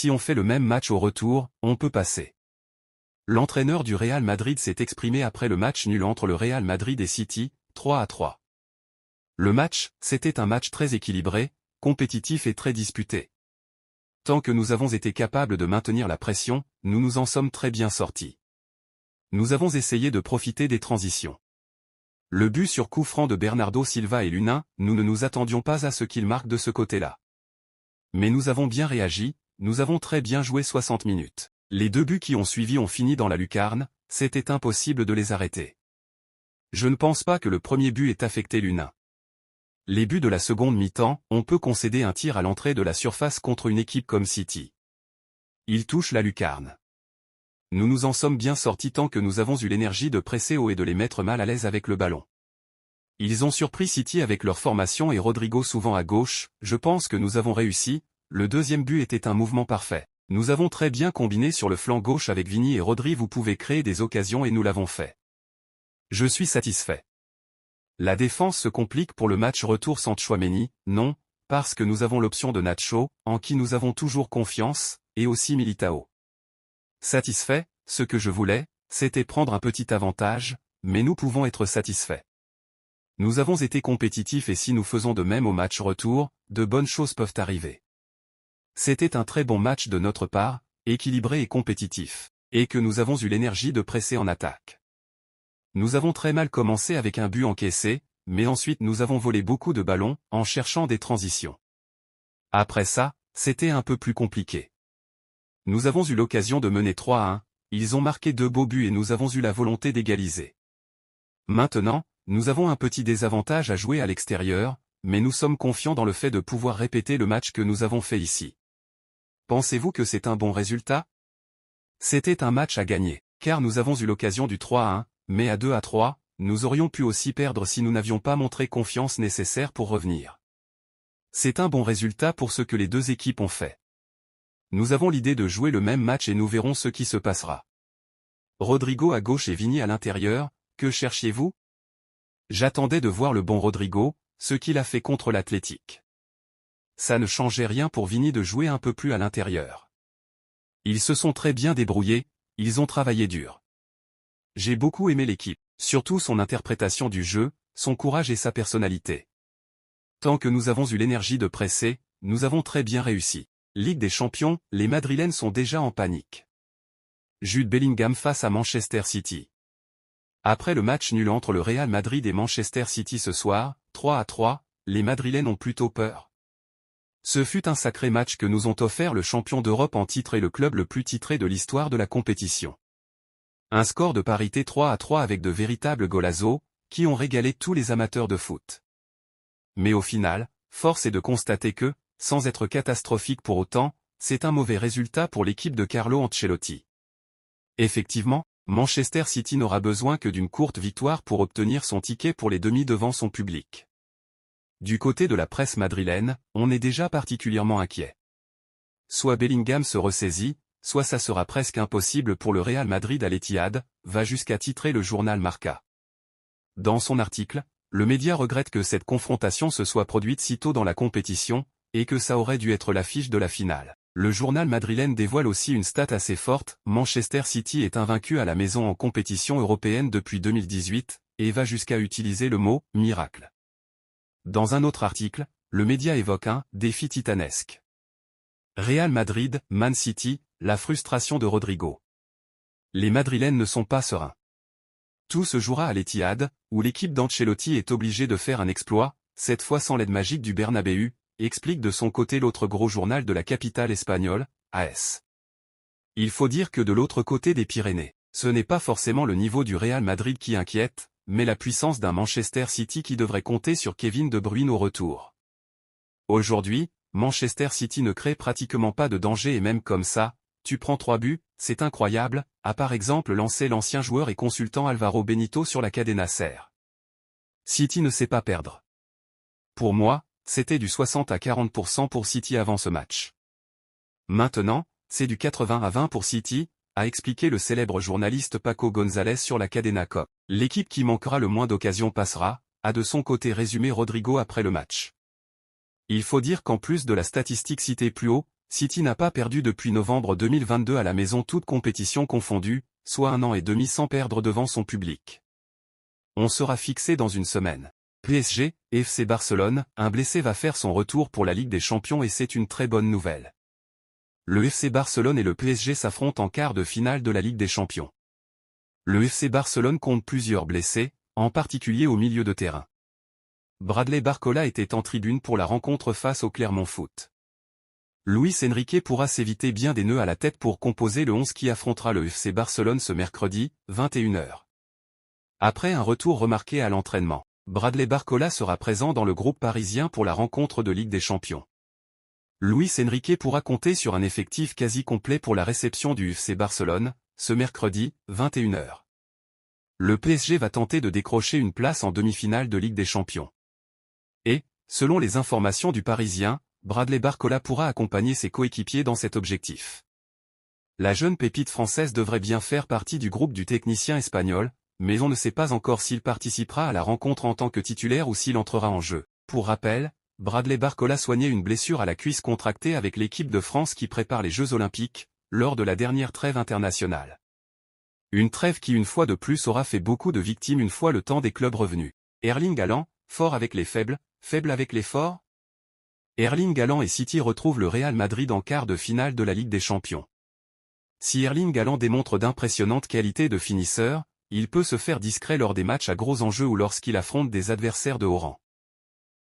Si on fait le même match au retour, on peut passer. L'entraîneur du Real Madrid s'est exprimé après le match nul entre le Real Madrid et City, 3-3. Le match, c'était un match très équilibré, compétitif et très disputé. Tant que nous avons été capables de maintenir la pression, nous nous en sommes très bien sortis. Nous avons essayé de profiter des transitions. Le but sur coup franc de Bernardo Silva et Lunin, nous ne nous attendions pas à ce qu'il marque de ce côté-là. Mais nous avons bien réagi, nous avons très bien joué 60 minutes. Les 2 buts qui ont suivi ont fini dans la lucarne, c'était impossible de les arrêter. Je ne pense pas que le premier but ait affecté Lunin. Les buts de la seconde mi-temps, on peut concéder un tir à l'entrée de la surface contre une équipe comme City. Il touche la lucarne. Nous nous en sommes bien sortis tant que nous avons eu l'énergie de presser haut et de les mettre mal à l'aise avec le ballon. Ils ont surpris City avec leur formation et Rodrigo souvent à gauche, je pense que nous avons réussi, le deuxième but était un mouvement parfait. Nous avons très bien combiné sur le flanc gauche avec Vini et Rodri, vous pouvez créer des occasions et nous l'avons fait. Je suis satisfait. La défense se complique pour le match retour sans Tchouaméni, non, parce que nous avons l'option de Nacho, en qui nous avons toujours confiance, et aussi Militao. Satisfait, ce que je voulais, c'était prendre un petit avantage, mais nous pouvons être satisfaits. Nous avons été compétitifs et si nous faisons de même au match retour, de bonnes choses peuvent arriver. C'était un très bon match de notre part, équilibré et compétitif, et que nous avons eu l'énergie de presser en attaque. Nous avons très mal commencé avec un but encaissé, mais ensuite nous avons volé beaucoup de ballons, en cherchant des transitions. Après ça, c'était un peu plus compliqué. Nous avons eu l'occasion de mener 3-1, ils ont marqué 2 beaux buts et nous avons eu la volonté d'égaliser. Maintenant, nous avons un petit désavantage à jouer à l'extérieur, mais nous sommes confiants dans le fait de pouvoir répéter le match que nous avons fait ici. Pensez-vous que c'est un bon résultat? C'était un match à gagner, car nous avons eu l'occasion du 3-1, mais à 2-3, nous aurions pu aussi perdre si nous n'avions pas montré confiance nécessaire pour revenir. C'est un bon résultat pour ce que les 2 équipes ont fait. Nous avons l'idée de jouer le même match et nous verrons ce qui se passera. Rodrigo à gauche et Vini à l'intérieur, que cherchiez-vous? J'attendais de voir le bon Rodrigo, ce qu'il a fait contre l'Athletic. Ça ne changeait rien pour Vini de jouer un peu plus à l'intérieur. Ils se sont très bien débrouillés, ils ont travaillé dur. J'ai beaucoup aimé l'équipe, surtout son interprétation du jeu, son courage et sa personnalité. Tant que nous avons eu l'énergie de presser, nous avons très bien réussi. Ligue des Champions, les Madrilènes sont déjà en panique. Jude Bellingham face à Manchester City. Après le match nul entre le Real Madrid et Manchester City ce soir, 3-3, les Madrilènes ont plutôt peur. Ce fut un sacré match que nous ont offert le champion d'Europe en titre et le club le plus titré de l'histoire de la compétition. Un score de parité 3-3 avec de véritables golazos, qui ont régalé tous les amateurs de foot. Mais au final, force est de constater que, sans être catastrophique pour autant, c'est un mauvais résultat pour l'équipe de Carlo Ancelotti. Effectivement, Manchester City n'aura besoin que d'une courte victoire pour obtenir son ticket pour les demi devant son public. Du côté de la presse madrilène, on est déjà particulièrement inquiet. Soit Bellingham se ressaisit, soit ça sera presque impossible pour le Real Madrid à l'Etihad, va jusqu'à titrer le journal Marca. Dans son article, le média regrette que cette confrontation se soit produite si tôt dans la compétition, et que ça aurait dû être l'affiche de la finale. Le journal madrilène dévoile aussi une stat assez forte, Manchester City est invaincu à la maison en compétition européenne depuis 2018, et va jusqu'à utiliser le mot « miracle ». Dans un autre article, le média évoque un « défi titanesque ». Real Madrid, Man City, la frustration de Rodrigo. Les Madrilènes ne sont pas sereins. Tout se jouera à l'Etihad, où l'équipe d'Ancelotti est obligée de faire un exploit, cette fois sans l'aide magique du Bernabéu, explique de son côté l'autre gros journal de la capitale espagnole, AS. Il faut dire que de l'autre côté des Pyrénées, ce n'est pas forcément le niveau du Real Madrid qui inquiète, mais la puissance d'un Manchester City qui devrait compter sur Kevin De Bruyne au retour. Aujourd'hui, Manchester City ne crée pratiquement pas de danger et même comme ça, tu prends 3 buts, c'est incroyable, a par exemple lancé l'ancien joueur et consultant Alvaro Benito sur la Cadena Ser. City ne sait pas perdre. Pour moi, c'était du 60 à 40% pour City avant ce match. Maintenant, c'est du 80 à 20 pour City, a expliqué le célèbre journaliste Paco González sur la Cadena COP. L'équipe qui manquera le moins d'occasions passera, a de son côté résumé Rodrigo après le match. Il faut dire qu'en plus de la statistique citée plus haut, City n'a pas perdu depuis novembre 2022 à la maison toutes compétitions confondues, soit 1 an et demi sans perdre devant son public. On sera fixé dans une semaine. PSG, FC Barcelone, un blessé va faire son retour pour la Ligue des Champions et c'est une très bonne nouvelle. Le FC Barcelone et le PSG s'affrontent en quart de finale de la Ligue des Champions. Le FC Barcelone compte plusieurs blessés, en particulier au milieu de terrain. Bradley Barcola était en tribune pour la rencontre face au Clermont Foot. Luis Enrique pourra s'éviter bien des nœuds à la tête pour composer le 11 qui affrontera le FC Barcelone ce mercredi, 21h. Après un retour remarqué à l'entraînement, Bradley Barcola sera présent dans le groupe parisien pour la rencontre de Ligue des Champions. Luis Enrique pourra compter sur un effectif quasi complet pour la réception du FC Barcelone, ce mercredi, 21h. Le PSG va tenter de décrocher une place en demi-finale de Ligue des Champions. Et, selon les informations du Parisien, Bradley Barcola pourra accompagner ses coéquipiers dans cet objectif. La jeune pépite française devrait bien faire partie du groupe du technicien espagnol, mais on ne sait pas encore s'il participera à la rencontre en tant que titulaire ou s'il entrera en jeu. Pour rappel, Bradley Barcola soignait une blessure à la cuisse contractée avec l'équipe de France qui prépare les Jeux Olympiques, lors de la dernière trêve internationale. Une trêve qui une fois de plus aura fait beaucoup de victimes une fois le temps des clubs revenus. Erling Haaland, fort avec les faibles, faible avec les forts? Erling Haaland et City retrouvent le Real Madrid en quart de finale de la Ligue des Champions. Si Erling Haaland démontre d'impressionnantes qualités de finisseur, il peut se faire discret lors des matchs à gros enjeux ou lorsqu'il affronte des adversaires de haut rang.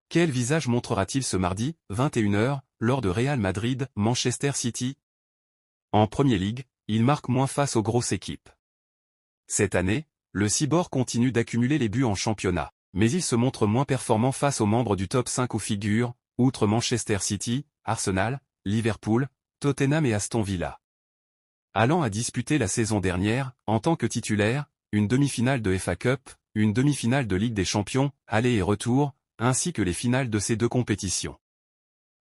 Quel visage montrera-t-il ce mardi, 21h, lors de Real Madrid-Manchester City? En Premier League, il marque moins face aux grosses équipes. Cette année, le Cyborg continue d'accumuler les buts en championnat, mais il se montre moins performant face aux membres du top 5 où figurent, outre Manchester City, Arsenal, Liverpool, Tottenham et Aston Villa. Haaland a disputé la saison dernière, en tant que titulaire, une demi-finale de FA Cup, une demi-finale de Ligue des Champions, aller et retour, ainsi que les finales de ces deux compétitions.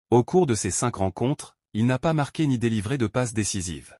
Au cours de ces 5 rencontres, il n'a pas marqué ni délivré de passes décisives.